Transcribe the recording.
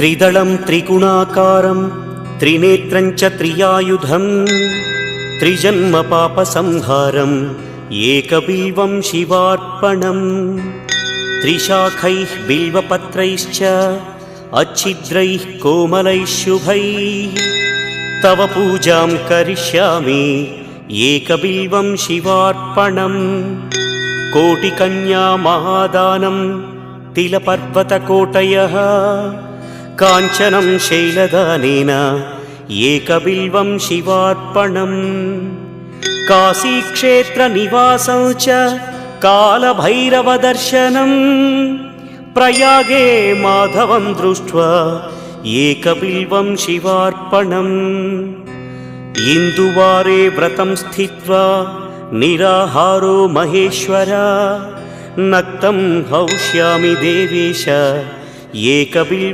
त्रिदलं त्रिगुणाकारं त्रिनेत्रं च त्रियायुधं त्रिजन्म पापसंहारम् एकबिल्वं शिवार्पणम् त्रिशाखैः बिल्वपत्रैश्च अच्छिद्रैः कोमलैः शुभैः तव पूजां करिष्यामि एकबिल्वं शिवार्पणम् कोटिकन्या महादानं तिलपर्वतकोटयः काञ्चनं शैलदानेन एकबिल्वं शिवार्पणम् काशीक्षेत्रनिवासं च कालभैरवदर्शनं प्रयागे माधवं दृष्ट्वा एकबिल्वं शिवार्पणम् इन्दुवारे व्रतं स्थित्वा निराहारो महेश्वर नक्तं हौष्यामि देवेश एकबिल्वं